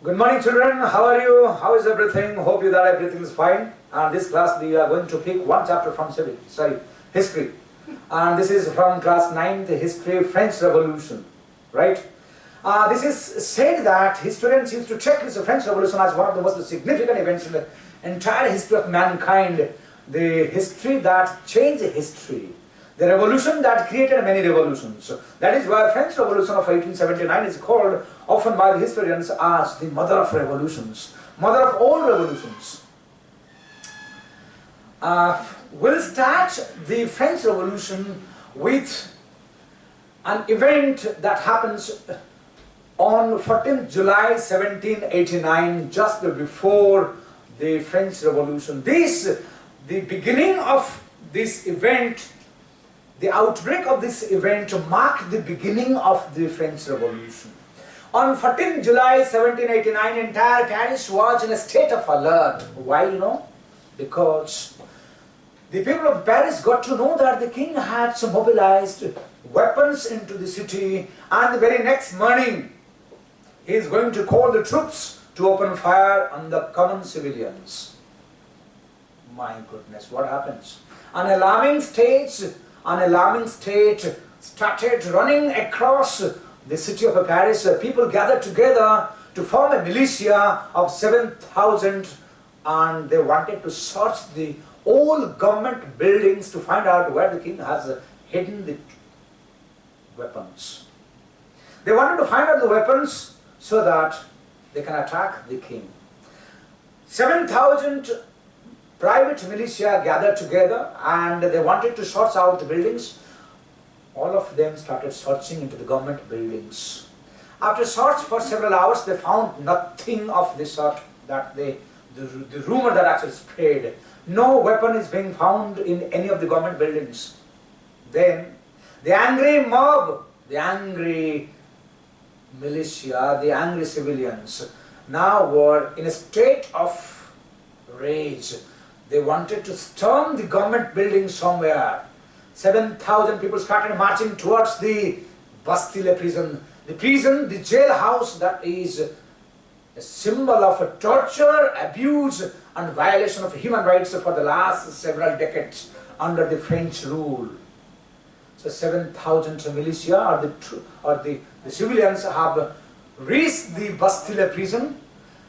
Good morning, children. How are you? How is everything? Hope you that everything is fine. And this class we are going to pick one chapter from history. And this is from class 9th, history, French Revolution. Right? This is said that historians used to check this French Revolution as one of the most significant events in the entire history of mankind. The history that changed history. The revolution that created many revolutions. That is why French Revolution of 1879 is called often by the historians as the mother of revolutions, mother of all revolutions. We'll start the French Revolution with an event that happens on 14th July 1789, just before the French Revolution. The beginning of this event, the outbreak of this event marked the beginning of the French Revolution. On 14th July 1789, entire Paris was in a state of alert. Why, you know? Because the people of Paris got to know that the king had mobilized weapons into the city, and the very next morning he is going to call the troops to open fire on the common civilians. My goodness, what happens? An alarming state started running across the city of Paris. People gathered together to form a militia of 7,000, and they wanted to search the all government buildings to find out where the king has hidden the weapons. They wanted to find out the weapons so that they can attack the king. 7,000 private militia gathered together and they wanted to search out the buildings. All of them started searching into the government buildings. After search for several hours, they found nothing of this sort, that the rumor that actually spread. No weapon is being found in any of the government buildings. Then the angry mob, the angry militia, the angry civilians now were in a state of rage. They wanted to storm the government building somewhere. 7,000 people started marching towards the Bastille prison. The prison, the jailhouse that is a symbol of torture, abuse and violation of human rights for the last several decades under the French rule. So 7,000 militia or the civilians have reached the Bastille prison.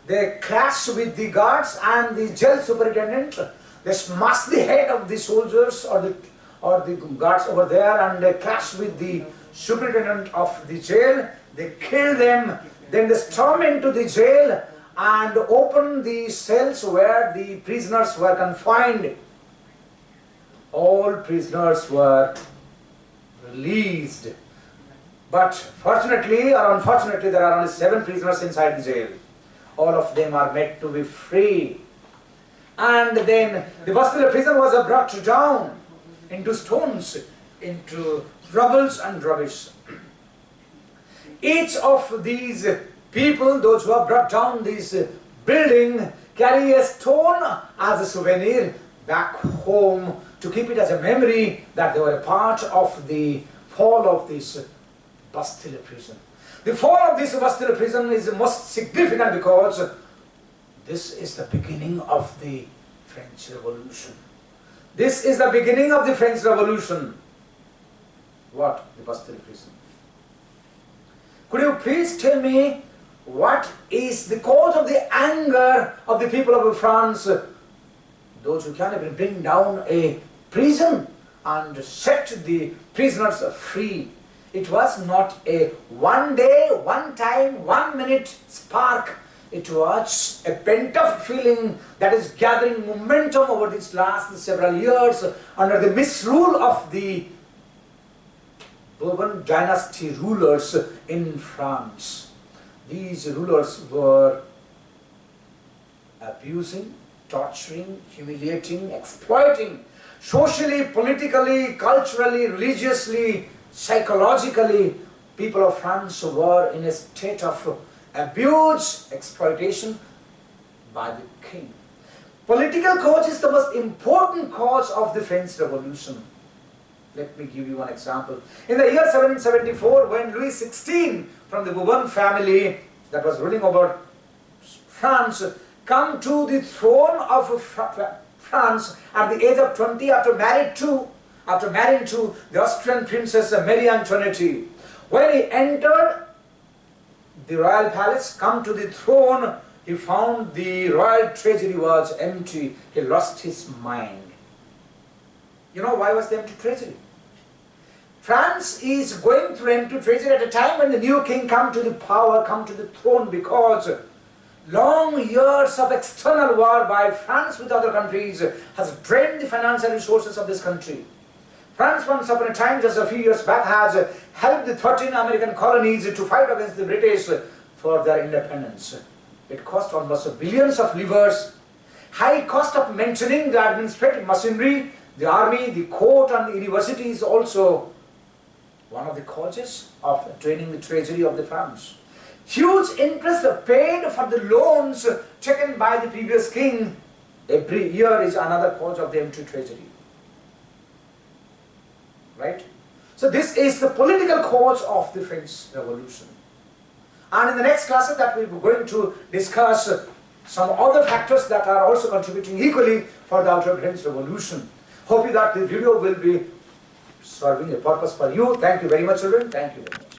They clashed with the guards and the jail superintendent. They smashed the head of the soldiers or the guards over there, and they clashed with the superintendent of the jail. They killed them. Then they stormed into the jail and opened the cells where the prisoners were confined. All prisoners were released. But fortunately or unfortunately, there are only 7 prisoners inside the jail. All of them are made to be free. And then the Bastille prison was brought down into stones, into rubbles and rubbish. Each of these people, those who have brought down this building, carry a stone as a souvenir back home to keep it as a memory that they were a part of the fall of this Bastille prison. The fall of this Bastille prison is the most significant because this is the beginning of the French Revolution. This is the beginning of the French Revolution. What? The Bastille prison. Could you please tell me what is the cause of the anger of the people of France? Those who can even bring down a prison and set the prisoners free. It was not a one day, one time, 1 minute spark. It was a pent-up feeling that is gathering momentum over these last several years under the misrule of the Bourbon dynasty rulers in France. These rulers were abusing, torturing, humiliating, exploiting, socially, politically, culturally, religiously, psychologically. People of France were in a state of abuse, exploitation by the king. Political cause is the most important cause of the French Revolution. Let me give you one example. In the year 1774, when Louis XVI from the Bourbon family that was ruling over France come to the throne of France at the age of 20 after marrying to the Austrian princess Marie Antoinette. When he entered the royal palace, come to the throne, he found the royal treasury was empty. He lost his mind. You know why was the empty treasury? France is going through empty treasury at a time when the new king come to the power, come to the throne, because long years of external war by France with other countries has drained the financial resources of this country. France once upon a time, just a few years back, has helped the 13 American colonies to fight against the British for their independence. It cost almost billions of livres, high cost of maintaining the administrative machinery, the army, the court and the university is also one of the causes of draining the treasury of the France. Huge interest paid for the loans taken by the previous king every year is another cause of the empty treasury. Right? So this is the political cause of the French Revolution. And in the next classes that we will be going to discuss some other factors that are also contributing equally for the outer French Revolution. Hope that the video will be serving a purpose for you. Thank you very much, children. Thank you very much.